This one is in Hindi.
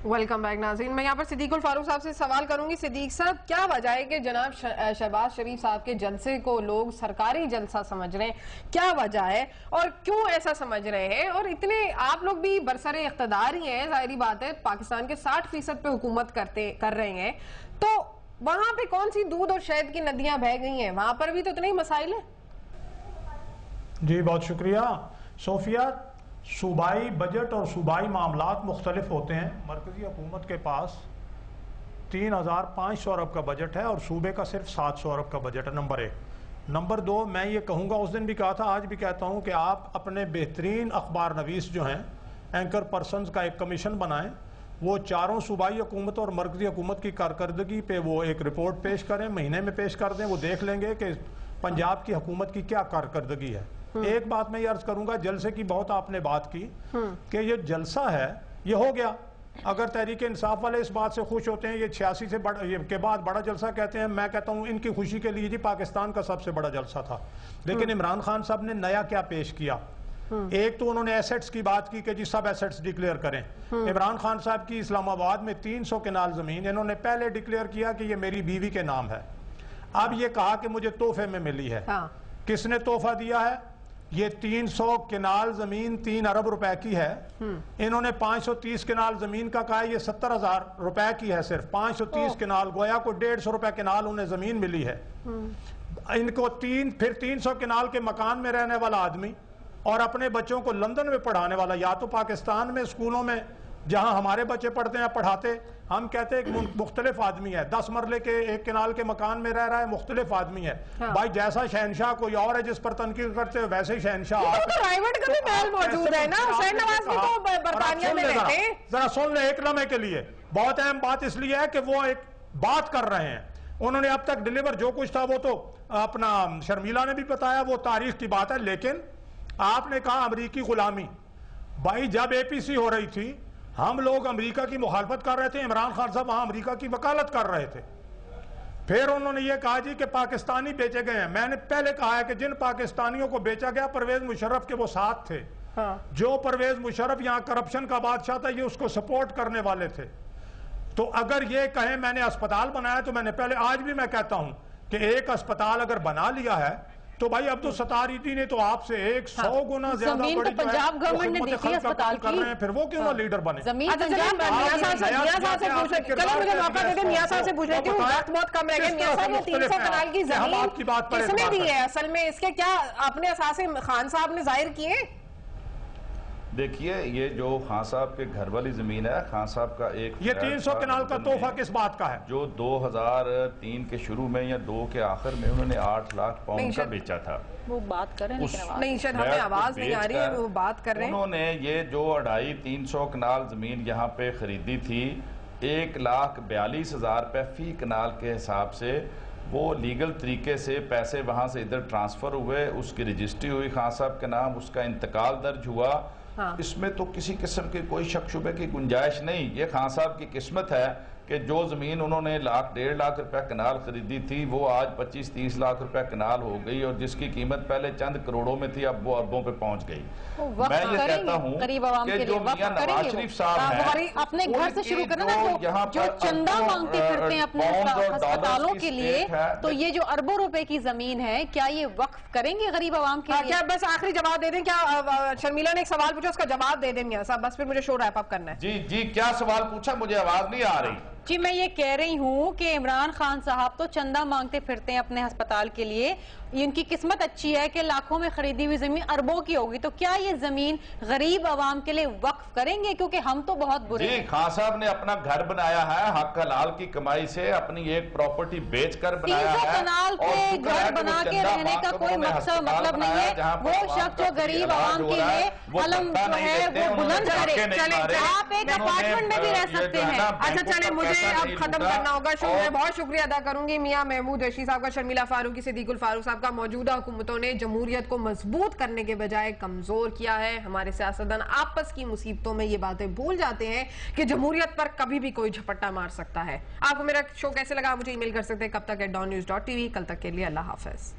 वेलकम बैक नाज़रीन। मैं यहाँ पर सिद्दीकुल फारूक साहब से सवाल करूंगी। सिद्दीक साहब, क्या वजह है कि जनाब शहबाज शरीफ साहब के जलसे को लोग सरकारी जलसा समझ रहे हैं? क्या वजह है और क्यों ऐसा समझ रहे हैं? और इतने आप लोग भी बरसरे इख्तदार ही हैं, जाहिर बात है पाकिस्तान के 60% पे हुकूमत कर रहे हैं, तो वहां पे कौन सी दूध और शहद की नदियां बह गई हैं? वहां पर भी तो इतने ही मसाइल है। जी बहुत शुक्रिया सोफिया। सूबाई बजट और सूबाई मामलात मुख्तलिफ होते हैं। मरकज़ी हुकूमत के पास 3,500 अरब का बजट है और सूबे का सिर्फ 700 अरब का बजट है, नंबर 1। नंबर 2, मैं ये कहूँगा, उस दिन भी कहा था, आज भी कहता हूँ कि आप अपने बेहतरीन अखबार नवीस जो हैं, एंकर पर्सनस का एक कमीशन बनाएं। वो चारों सूबाई हुकूमत और मरकज़ी हुकूमत की कारकर्दगी पे वो एक रिपोर्ट पेश करें, महीने में पेश कर दें। वो देख लेंगे कि पंजाब की हुकूमत की क्या कारकर्दगी है। एक बात मैं ये अर्ज करूंगा, जलसे की बहुत आपने बात की कि ये जलसा है, ये हो गया। अगर तहरीक इंसाफ वाले इस बात से खुश होते हैं, ये 86 से के बाद बड़ा जलसा कहते हैं, मैं कहता हूं इनकी खुशी के लिए जी पाकिस्तान का सबसे बड़ा जलसा था। लेकिन इमरान खान साहब ने नया क्या पेश किया? एक तो उन्होंने एसेट्स की बात की कि जी सब एसेट्स डिक्लेयर करें। इमरान खान साहब की इस्लामाबाद में 300 केनाल जमीन इन्होंने पहले डिक्लेयर किया कि ये मेरी बीवी के नाम है। अब ये कहा कि मुझे तोहफे में मिली है। किसने तोहफा दिया है? ये 300 केनाल जमीन 3 अरब रुपए की है। इन्होंने 530 केनाल जमीन का कहा है, ये 70,000 रुपए की है सिर्फ। 530 केनाल, गोया को 150 रुपए केनाल उन्हें जमीन मिली है। इनको फिर 300 केनाल के मकान में रहने वाला आदमी और अपने बच्चों को लंदन में पढ़ाने वाला, या तो पाकिस्तान में स्कूलों में जहां हमारे बच्चे पढ़ते हैं पढ़ाते, हम कहते हैं मुख्तलिफ आदमी है। 10 मरले के 1 केनाल के मकान में रह रहा है, मुख्तलिफ आदमी है। भाई जैसा शहनशाह कोई और है जिस पर तनकीद करते हैं, वैसे ही शहनशाह प्राइवेट का भी महल मौजूद है ना। हुसैन नवाज भी तो बरतानिया में रहते हैं। जरा सुन ले एक लम्हे के लिए। बहुत अहम बात इसलिए है कि वो एक बात कर रहे हैं। उन्होंने अब तक डिलीवर जो कुछ था वो तो अपना शर्मिला ने भी बताया, वो तारीख की बात है। लेकिन आपने कहा अमरीकी गुलामी। भाई जब एपीसी हो रही थी, हम लोग अमेरिका की मुखालफत कर रहे थे, इमरान खान साहब वहां अमेरिका की वकालत कर रहे थे। फिर उन्होंने ये कहा जी कि पाकिस्तानी बेचे गए हैं। मैंने पहले कहा है कि जिन पाकिस्तानियों को बेचा गया, परवेज मुशर्रफ के वो साथ थे। जो परवेज मुशर्रफ यहाँ करप्शन का बादशाह था, ये उसको सपोर्ट करने वाले थे। तो अगर ये कहें मैंने अस्पताल बनाया, तो मैंने पहले, आज भी मैं कहता हूं कि एक अस्पताल अगर बना लिया है तो भाई अब्दुल सत्तार ने तो आपसे 100 गुना ज्यादा बड़ी पंजाब गवर्नमेंट ने देखी अस्पताल कर रहे हैं, फिर वो क्यों ना लीडर बने? मुझे मौका दे दें, मियां साहब से पूछ लेती हूँ, वक्त बहुत कम रह गया। मियां साहब, 300 कनाल की जमीन किसने दी है? असल में इसके क्या अपने असासे खान साहब ने जाहिर किए? देखिए, ये जो खान साहब के घर वाली जमीन है, खान साहब का एक ये 300 कनाल का तोहफा किस बात का है? जो 2003 के शुरू में या 2 के आखिर में उन्होंने 8 लाख पाउंड का बेचा था। वो बात कर रहे हैं, नहीं शायद हमें आवाज नहीं आ रही है, वो बात कर रहे हैं। उन्होंने ये जो 250-300 कनाल जमीन यहाँ पे खरीदी थी, 1,42,000 रुपए फी कनाल के हिसाब से वो लीगल तरीके से पैसे वहां से इधर ट्रांसफर हुए, उसकी रजिस्ट्री हुई खान साहब के नाम, उसका इंतकाल दर्ज हुआ। इसमें तो किसी किस्म की कोई शक शुबे की गुंजाइश नहीं। ये खान साहब की किस्मत है कि जो जमीन उन्होंने 1,00,000-1.5 लाख रुपए कनाल खरीदी थी, वो आज 25-30 लाख रुपए कनाल हो गई, और जिसकी कीमत पहले चंद करोड़ों में थी, अब वो अरबों पे पहुंच गई। मैं ये कहता हूँ कि जो मियां नवाज शरीफ साहब हैं, अपने घर से शुरू करना ना, जो चंदा मांगते फिरते हैं अपने अस्पतालों के लिए, तो ये जो अरबों रुपए की जमीन है, क्या ये वक्फ करेंगे गरीब आवाम के लिए? क्या बस आखिरी जवाब दे दें? क्या शर्मिला ने एक सवाल पूछा, उसका जवाब दे दें मियां साहब, बस फिर मुझे शो रैप अप करना है। जी जी, क्या सवाल पूछा? मुझे आवाज नहीं आ रही। जी, मैं ये कह रही हूँ कि इमरान खान साहब तो चंदा मांगते फिरते हैं अपने अस्पताल के लिए। इनकी किस्मत अच्छी है कि लाखों में खरीदी हुई जमीन अरबों की होगी, तो क्या ये जमीन गरीब आवाम के लिए वक्फ करेंगे? क्योंकि हम तो बहुत बुरे हैं। खान साहब ने अपना घर बनाया है, हक हलाल की कमाई से अपनी एक प्रॉपर्टी बेचकर बनाया है। कनाल पे घर बना के रहने का कोई मतलब नहीं है। वो शख्स जो गरीब आवाम के लिए अलम जो है वो बुलंद करे। आप एक अपार्टमेंट में भी रह सकते हैं। अच्छा चले, मुझे अब खत्म करना होगा शो। मैं बहुत शुक्रिया अदा करूंगी मियां महमूद रशीद साहब का, शर्मिला फारूकी, सिद्दीकुल फारूक साहब का। मौजूदा हुकूमतों ने जमहूरियत को मजबूत करने के बजाय कमजोर किया है। हमारे सियासतदान आपस की मुसीबतों में ये बातें भूल जाते हैं कि जमहूरियत पर कभी भी कोई झपट्टा मार सकता है। आपको मेरा शो कैसे लगा? मुझे ईमेल कर सकते हैं कब तक @dawnnews.tv। कल तक के लिए अल्लाह हाफिज।